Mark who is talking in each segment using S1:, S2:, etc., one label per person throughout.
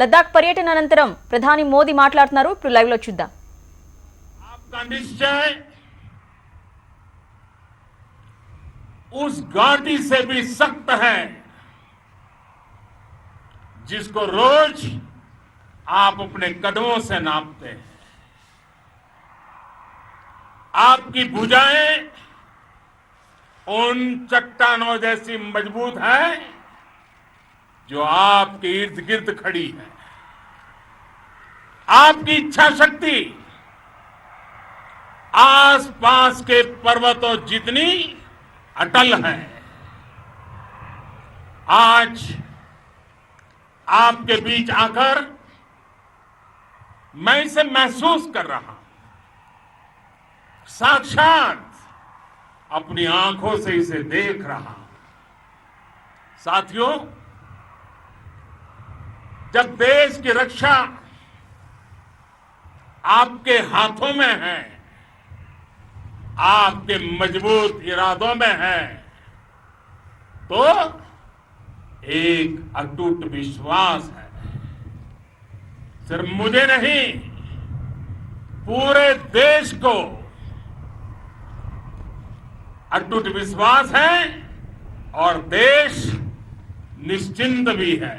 S1: లద్దాఖ్ పర్యటన అనంతరం ప్రధాని మోదీ మాట్లాడుతున్నారు. ఇప్పుడు లైవ్ లో చూద్దాం.
S2: आपका निश्चय उस घाटी से भी सख्त है जिसको रोज आप अपने कदमों से नापते हैं. आपकी भुजाएं उन चट्टानों जैसी मजबूत है जो आपके इर्द गिर्द खड़ी है. आपकी इच्छा शक्ति आस पास के पर्वतों जितनी अटल है. आज आपके बीच आकर मैं इसे महसूस कर रहा हूं. साक्षात अपनी आंखों से इसे देख रहा हूं. साथियों, जब देश की रक्षा आपके हाथों में है, आपके मजबूत इरादों में है, तो एक अटूट विश्वास है. सिर्फ मुझे नहीं, पूरे देश को अटूट विश्वास है और देश निश्चिंत भी है.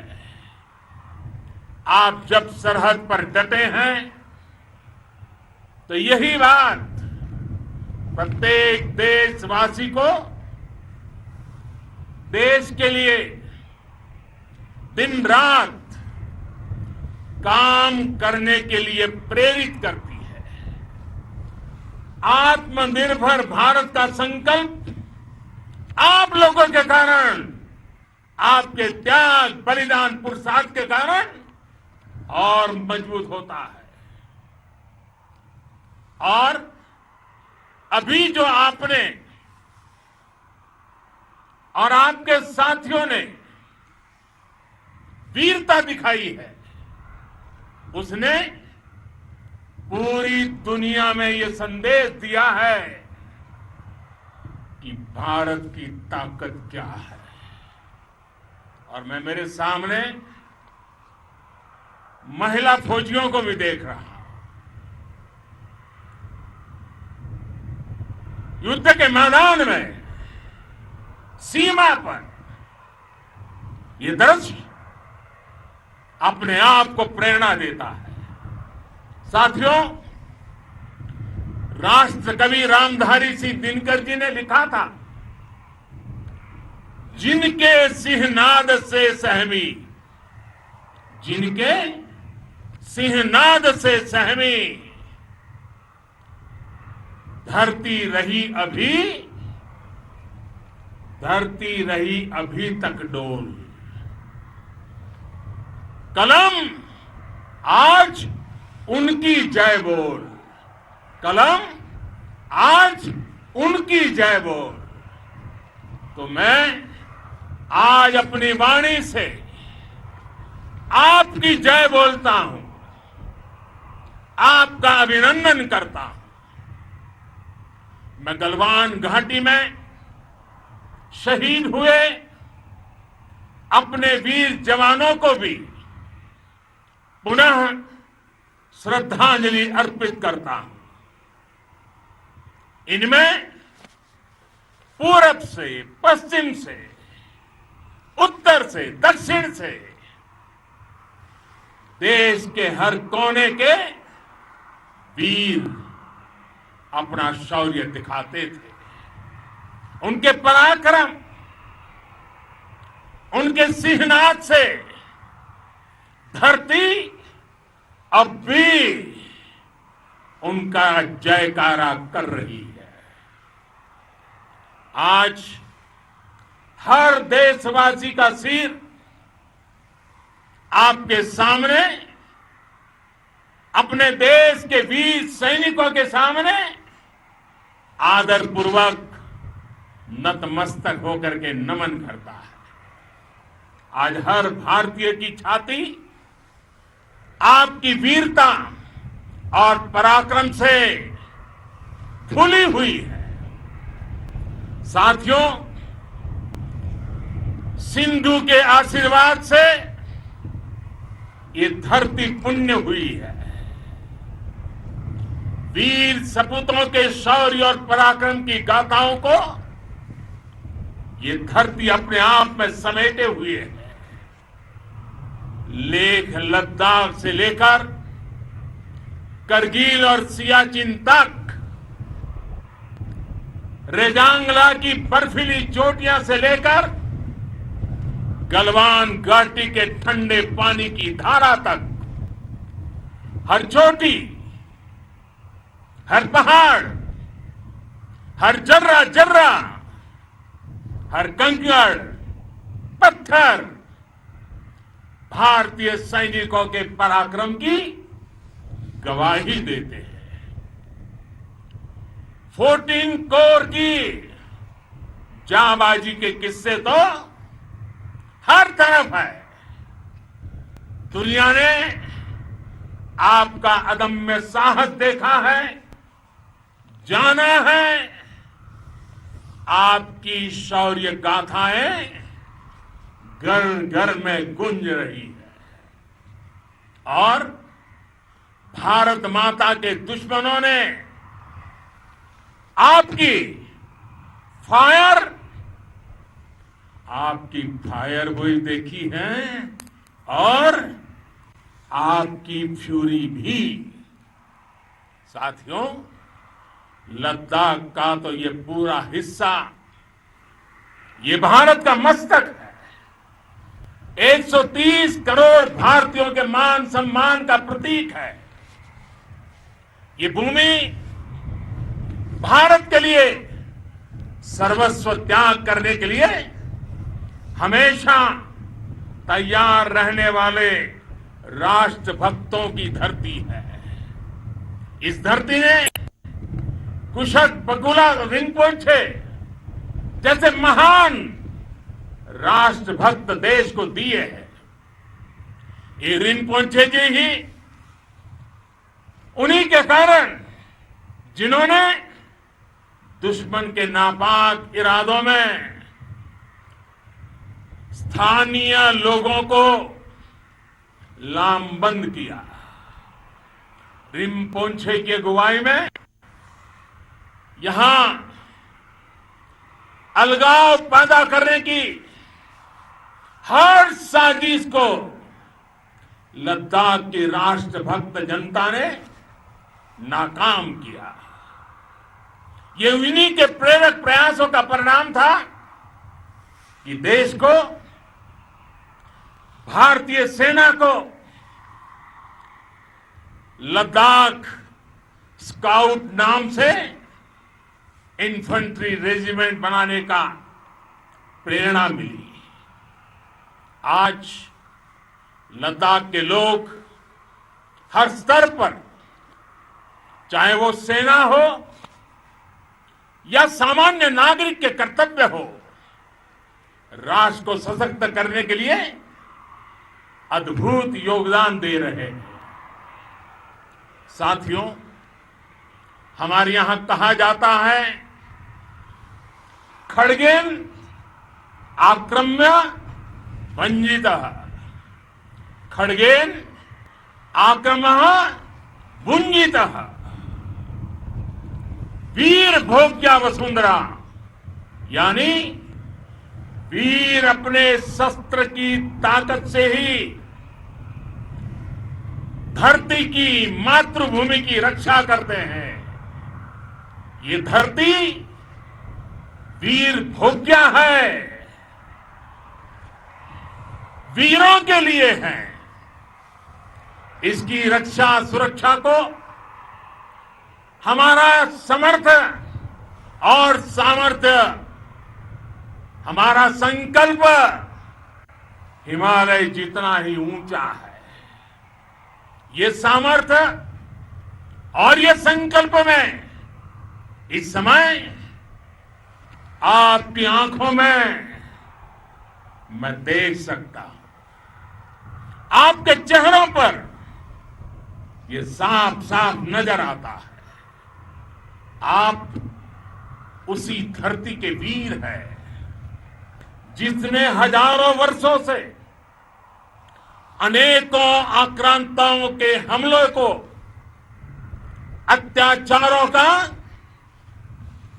S2: आप जब सरहद पर डटे हैं तो यही बात प्रत्येक देशवासी को देश के लिए दिन रात काम करने के लिए प्रेरित करती है. आत्मनिर्भर भारत का संकल्प आप लोगों के कारण, आपके त्याग बलिदान पुरुषार्थ के कारण और मजबूत होता है. और अभी जो आपने और आपके साथियों ने वीरता दिखाई है, उसने पूरी दुनिया में यह संदेश दिया है कि भारत की ताकत क्या है. और मैं मेरे सामने महिला फौजियों को भी देख रहा हूं. युद्ध के मैदान में, सीमा पर यह दृश्य अपने आप को प्रेरणा देता है. साथियों, राष्ट्र कवि रामधारी सिंह दिनकर जी ने लिखा था, जिनके सिंहनाद से सहमी, जिनके सिंहनाद से सहमी धरती रही अभी तक डोल. कलम आज उनकी जय बोल, कलम आज उनकी जय बोल. तो मैं आज अपनी वाणी से आपकी जय बोलता हूं, आपका अभिनंदन करता हूं. मैं गलवान घाटी में शहीद हुए अपने वीर जवानों को भी पुनः श्रद्धांजलि अर्पित करता हूं. इनमें पूरब से, पश्चिम से, उत्तर से, दक्षिण से देश के हर कोने के वीर अपना शौर्य दिखाते थे. उनके पराक्रम, उनके सिंहनाद से धरती अब भी उनका जयकारा कर रही है. आज हर देशवासी का सिर आपके सामने, अपने देश के वीर सैनिकों के सामने आदरपूर्वक नतमस्तक होकर के नमन करता है. आज हर भारतीय की छाती आपकी वीरता और पराक्रम से फूली हुई है. साथियों, सिंधु के आशीर्वाद से ये धरती पुण्य हुई है। वीर सपूतों के शौर्य और पराक्रम की गाथाओं को ये धरती अपने आप में समेटे हुए है। लेह लद्दाख से लेकर करगिल और सियाचिन तक, रेजांगला की बर्फीली चोटियां से लेकर गलवान घाटी के ठंडे पानी की धारा तक, हर चोटी, हर पहाड़, हर जर्रा जर्रा, हर कंकड़ पत्थर भारतीय सैनिकों के पराक्रम की गवाही देते हैं। 14 कोर की जांबाजी के किस्से तो हर तरफ है। दुनिया ने आपका अदम्य साहस देखा है, जाना है। आपकी शौर्य गाथाएं घर घर में गूंज रही है और भारत माता के दुश्मनों ने आपकी फायर हुई देखी है और आपकी फ्यूरी भी। साथियों, लद्दाख का तो ये पूरा हिस्सा ये भारत का मस्तक है। 130 करोड़ भारतीयों के मान सम्मान का प्रतीक है। ये भूमि भारत के लिए सर्वस्व त्याग करने के लिए हमेशा तैयार रहने वाले राष्ट्रभक्तों की धरती है। इस धरती ने कुशक बकुला रिम्पोचे जैसे महान राष्ट्रभक्त देश को दिए हैं। ये रिम्पोचे जी ही उन्हीं के कारण जिन्होंने दुश्मन के नापाक इरादों में स्थानीय लोगों को लामबंद किया। रिम्पोचे की अगुवाई में यहां अलगाव पैदा करने की हर साजिश को लद्दाख की राष्ट्रभक्त जनता ने नाकाम किया। ये इन्हीं के प्रेरक प्रयासों का परिणाम था कि देश को, भारतीय सेना को लद्दाख स्काउट नाम से इन्फेंट्री रेजिमेंट बनाने का प्रेरणा मिली। आज लद्दाख के लोग हर स्तर पर, चाहे वो सेना हो या सामान्य नागरिक के कर्तव्य हो, राष्ट्र को सशक्त करने के लिए अद्भुत योगदान दे रहे हैं। साथियों, हमारे यहां कहा जाता है, खड्गेन आक्रम्य भंजितः, खड्गेन आक्रमः भुंजितः। वीर भोग्या वसुंधरा, यानी वीर अपने शस्त्र की ताकत से ही धरती की, मातृभूमि की रक्षा करते हैं। ये धरती वीर भोग्या है, वीरों के लिए है। इसकी रक्षा सुरक्षा को हमारा समर्थ और सामर्थ्य, हमारा संकल्प हिमालय जितना ही ऊंचा है। ये सामर्थ्य और ये संकल्प में इस समय आपकी आंखों में मैं देख सकता हूं। आपके चेहरों पर ये साफ साफ नजर आता है। आप उसी धरती के वीर हैं जिसने हजारों वर्षों से अनेकों आक्रांताओं के हमलों को, अत्याचारों का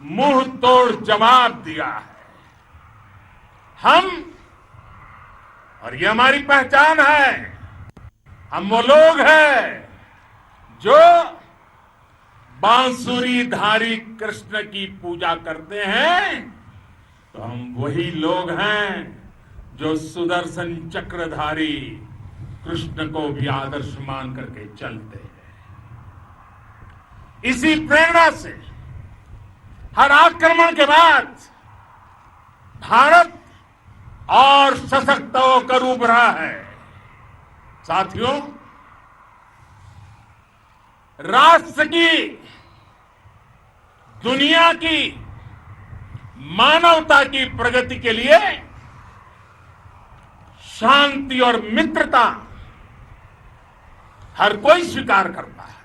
S2: मुंह तोड़ जवाब दिया है। हम, और ये हमारी पहचान है, हम वो लोग हैं जो बांसुरीधारी कृष्ण की पूजा करते हैं, तो हम वही लोग हैं जो सुदर्शन चक्रधारी कृष्ण को भी आदर्श मान करके चलते हैं। इसी प्रेरणा से हर आक्रमण के बाद भारत और सशक्त होकर उभरा है। साथियों, राष्ट्र की, दुनिया की, मानवता की प्रगति के लिए शांति और मित्रता हर कोई स्वीकार करता है,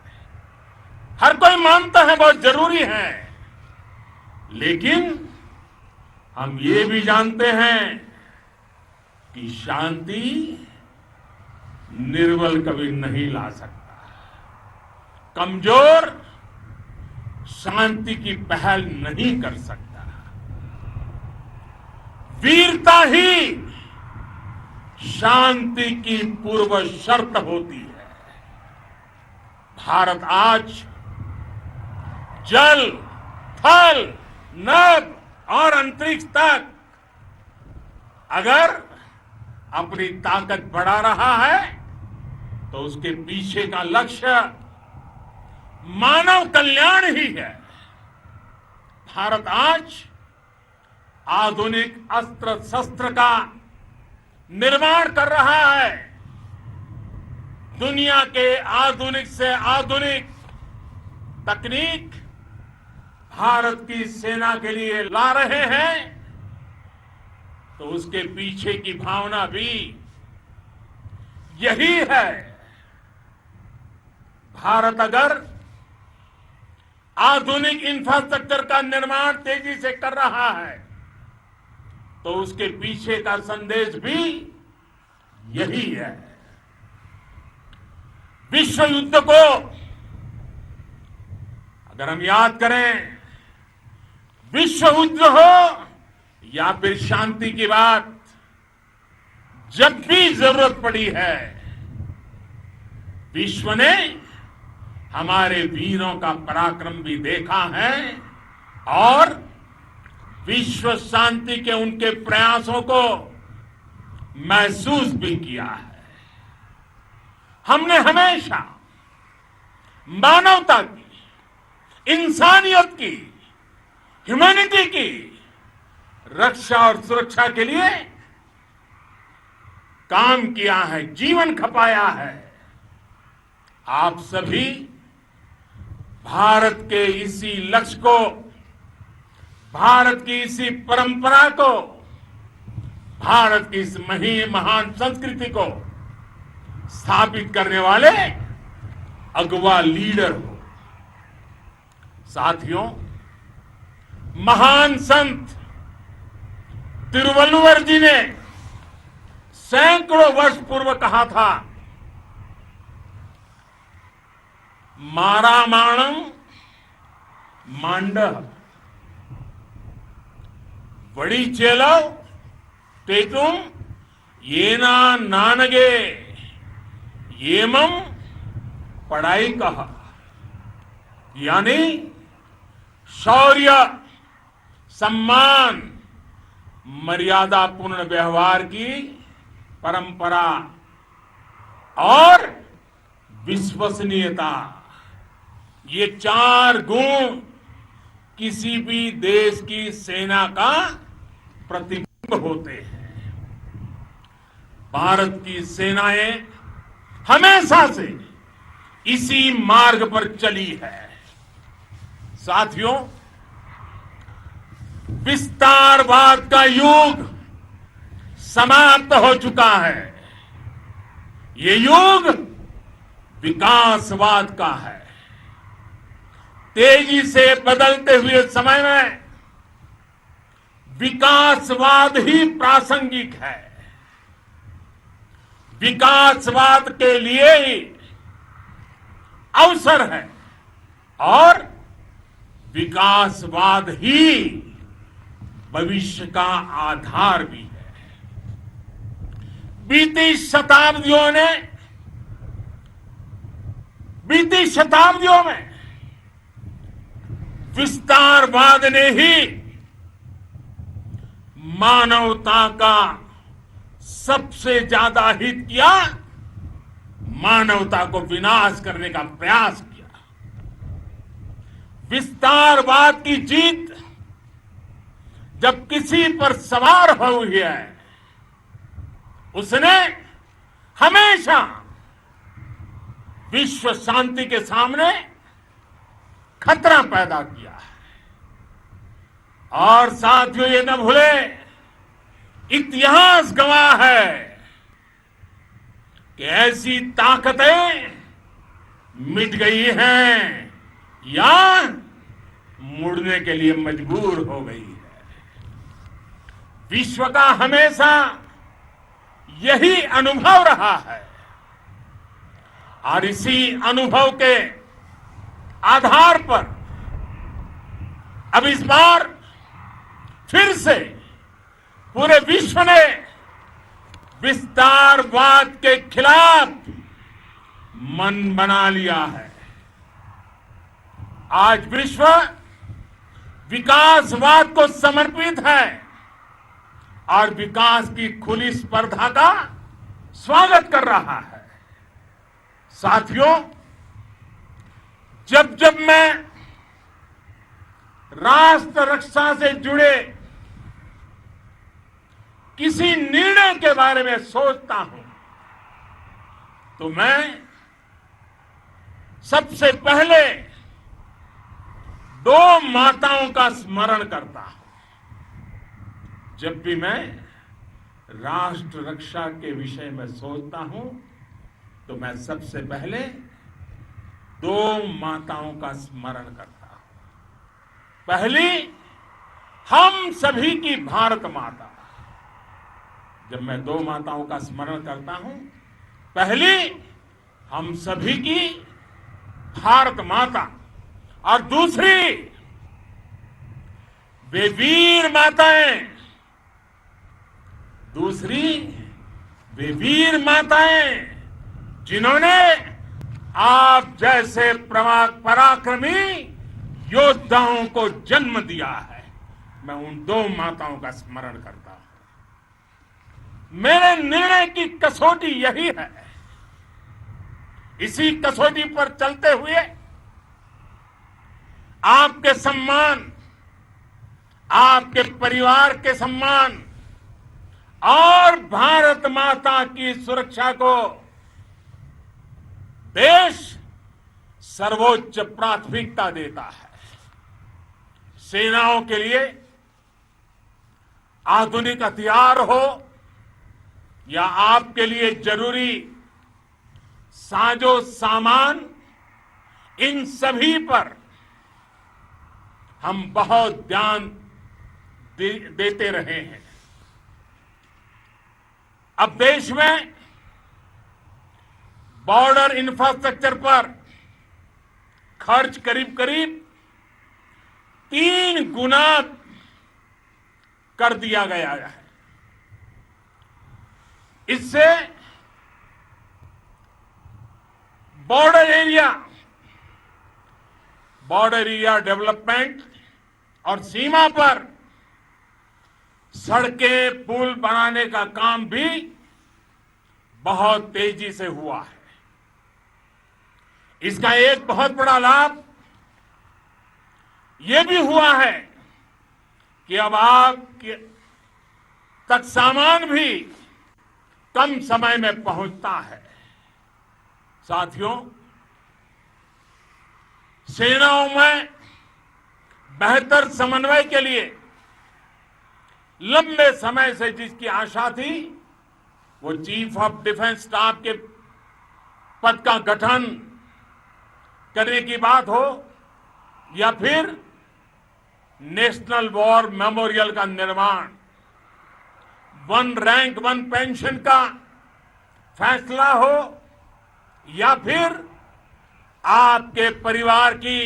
S2: हर कोई मानता है बहुत जरूरी है। लेकिन हम ये भी जानते हैं कि शांति निर्बल कभी नहीं ला सकता। कमजोर शांति की पहल नहीं कर सकता। वीरता ही शांति की पूर्व शर्त होती है। भारत आज जल, थल, नभ और अंतरिक्ष तक अगर अपनी ताकत बढ़ा रहा है तो उसके पीछे का लक्ष्य मानव कल्याण ही है। भारत आज आधुनिक अस्त्र शस्त्र का निर्माण कर रहा है। दुनिया के आधुनिक से आधुनिक तकनीक भारत की सेना के लिए ला रहे हैं, तो उसके पीछे की भावना भी यही है। भारत अगर आधुनिक इंफ्रास्ट्रक्चर का निर्माण तेजी से कर रहा है तो उसके पीछे का संदेश भी यही है। विश्व युद्ध को अगर हम याद करें, विश्व युद्ध हो या फिर शांति की बात, जब भी जरूरत पड़ी है, विश्व ने हमारे वीरों का पराक्रम भी देखा है और विश्व शांति के उनके प्रयासों को महसूस भी किया है। हमने हमेशा मानवता की, इंसानियत की, ह्यूमैनिटी की रक्षा और सुरक्षा के लिए काम किया है, जीवन खपाया है। आप सभी भारत के इसी लक्ष्य को, भारत की इसी परंपरा को, भारत की इस महान संस्कृति को स्थापित करने वाले अगवा लीडर हो। साथियों, महान संत तिरुवल्लुवर जी ने सैकड़ों वर्ष पूर्व कहा था, मारामाणम मांडह वड़ी चेलो तेतुम येना नानगे येमम पढ़ाई कहा। यानी शौर्य, सम्मान, मर्यादापूर्ण व्यवहार की परंपरा और विश्वसनीयता, ये चार गुण किसी भी देश की सेना का प्रतिबिंब होते हैं। भारत की सेनाएं हमेशा से इसी मार्ग पर चली है। साथियों, विस्तारवाद का युग समाप्त हो चुका है। ये युग विकासवाद का है। तेजी से बदलते हुए समय में विकासवाद ही प्रासंगिक है। विकासवाद के लिए ही अवसर है और विकासवाद ही भविष्य का आधार भी है। बीती शताब्दियों में विस्तारवाद ने ही मानवता का सबसे ज्यादा हित किया, मानवता को विनाश करने का प्रयास किया। विस्तारवाद की जीत जब किसी पर सवार हुई है, उसने हमेशा विश्व शांति के सामने खतरा पैदा किया है। और साथियों, ये न भूले, इतिहास गवाह है कि ऐसी ताकतें मिट गई हैं या मुड़ने के लिए मजबूर हो गई है। विश्व का हमेशा यही अनुभव रहा है और इसी अनुभव के आधार पर अब इस बार फिर से पूरे विश्व ने विस्तारवाद के खिलाफ मन बना लिया है। आज विश्व विकासवाद को समर्पित है और विकास की खुली स्पर्धा का स्वागत कर रहा है। साथियों, जब जब मैं राष्ट्र रक्षा से जुड़े किसी निर्णय के बारे में सोचता हूं तो मैं सबसे पहले दो माताओं का स्मरण करता हूं। जब भी मैं राष्ट्र रक्षा के विषय में सोचता हूं तो मैं सबसे पहले दो माताओं का स्मरण करता हूं। पहली, हम सभी की भारत माता। जब मैं दो माताओं का स्मरण करता हूं, पहली हम सभी की भारत माता और दूसरी वे वीर माताएं, जिन्होंने आप जैसे पराक्रमी योद्धाओं को जन्म दिया है। मैं उन दो माताओं का स्मरण करता हूं। मेरे निर्णय की कसौटी यही है। इसी कसौटी पर चलते हुए आपके सम्मान, आपके परिवार के सम्मान और भारत माता की सुरक्षा को देश सर्वोच्च प्राथमिकता देता है। सेनाओं के लिए आधुनिक हथियार हो या आपके लिए जरूरी साजो सामान, इन सभी पर हम बहुत ध्यान देते रहे हैं। अब देश में बॉर्डर इंफ्रास्ट्रक्चर पर खर्च करीब 3 गुना कर दिया गया है। इससे बॉर्डर एरिया डेवलपमेंट और सीमा पर सड़कें, पुल बनाने का काम भी बहुत तेजी से हुआ है। इसका एक बहुत बड़ा लाभ यह भी हुआ है कि अब आप तक सामान भी कम समय में पहुंचता है। साथियों, सेनाओं में बेहतर समन्वय के लिए लंबे समय से जिसकी आशा थी, वो चीफ ऑफ डिफेंस स्टाफ के पद का गठन करने की बात हो या फिर नेशनल वॉर मेमोरियल का निर्माण, 1 रैंक 1 पेंशन का फैसला हो या फिर आपके परिवार की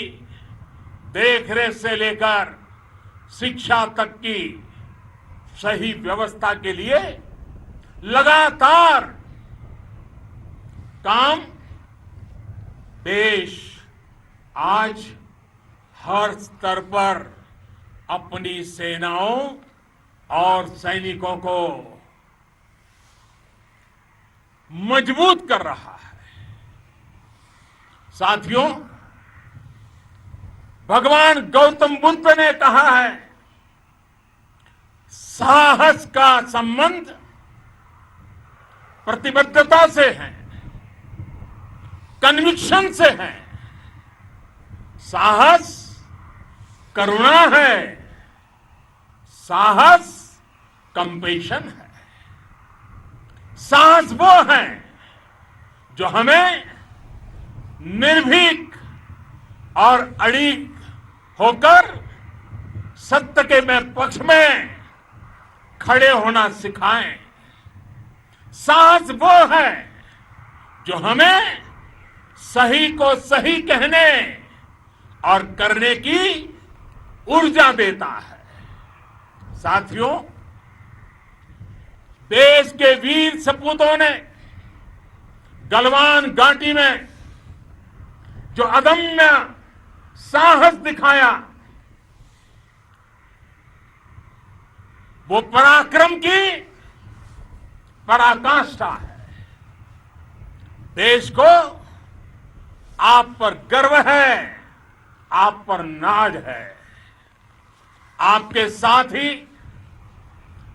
S2: देखरेख से लेकर शिक्षा तक की सही व्यवस्था के लिए लगातार काम देश आज हर स्तर पर अपनी सेनाओं और सैनिकों को मजबूत कर रहा है। साथियों, भगवान गौतम बुद्ध ने कहा है, साहस का संबंध प्रतिबद्धता से है, कन्विक्शन से है। साहस करुणा है, साहस कंपेशन है। साहस वो है जो हमें निर्भीक और अड़िग होकर सत्य के में पक्ष में खड़े होना सिखाएं। साहस वो है जो हमें सही को सही कहने और करने की ऊर्जा देता है। साथियों, देश के वीर सपूतों ने गलवान घाटी में जो अदम्य साहस दिखाया, वो पराक्रम की पराकाष्ठा है। देश को आप पर गर्व है, आप पर नाज है। आपके साथ ही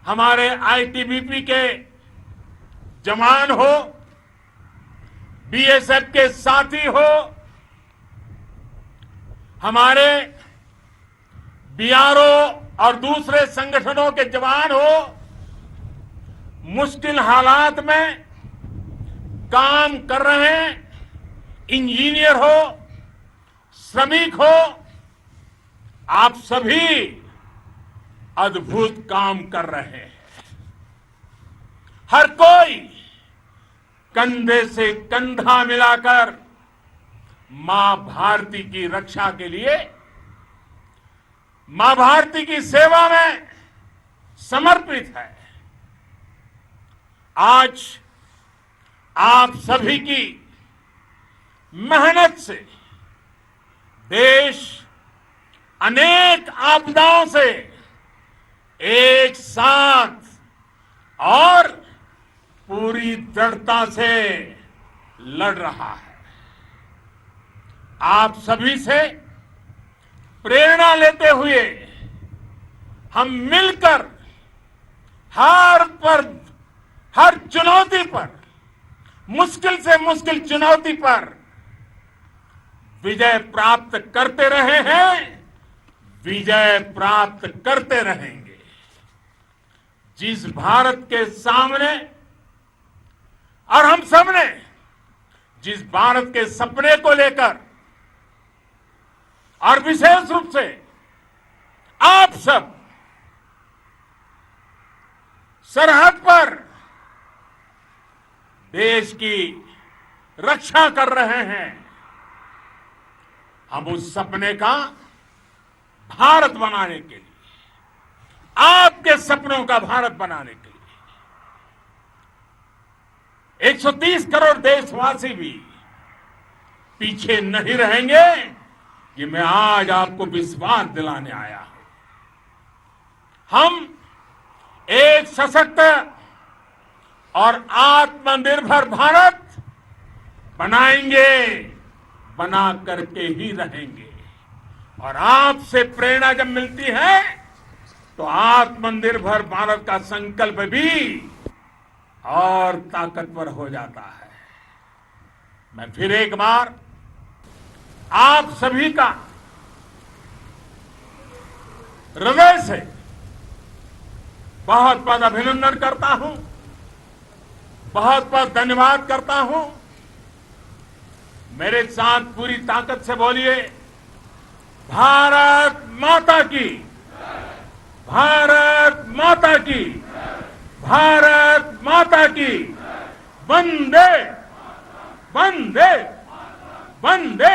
S2: हमारे आईटीबीपी के जवान हो, बीएसएफ के साथी हो, हमारे बीआरओ और दूसरे संगठनों के जवान हो, मुश्किल हालात में काम कर रहे हैं, इंजीनियर हो, श्रमिक हो, आप सभी अद्भुत काम कर रहे हैं। हर कोई कंधे से कंधा मिलाकर मां भारती की रक्षा के लिए, मां भारती की सेवा में समर्पित है। आज आप सभी की मेहनत से देश अनेक आपदाओं से एक साथ और पूरी दृढ़ता से लड़ रहा है। आप सभी से प्रेरणा लेते हुए हम मिलकर हर चुनौती पर, मुश्किल से मुश्किल चुनौती पर विजय प्राप्त करते रहे हैं, विजय प्राप्त करते रहेंगे। जिस भारत के सामने और हम सबने जिस भारत के सपने को लेकर और विशेष रूप से आप सब सरहद पर देश की रक्षा कर रहे हैं, हम उस सपने का भारत बनाने के लिए, आपके सपनों का भारत बनाने के लिए 130 करोड़ देशवासी भी पीछे नहीं रहेंगे, ये मैं आज आपको विश्वास दिलाने आया हूं। हम एक सशक्त और आत्मनिर्भर भारत बनाएंगे, बना करके ही रहेंगे। और आपसे प्रेरणा जब मिलती है तो आत्मनिर्भर भारत का संकल्प भी और ताकतवर हो जाता है। मैं फिर एक बार आप सभी का हृदय से बहुत बहुत अभिनंदन करता हूं, बहुत बहुत धन्यवाद करता हूं। मेरे साथ पूरी ताकत से बोलिए, भारत माता की, भारत माता की, भारत माता की। वंदे वंदे वंदे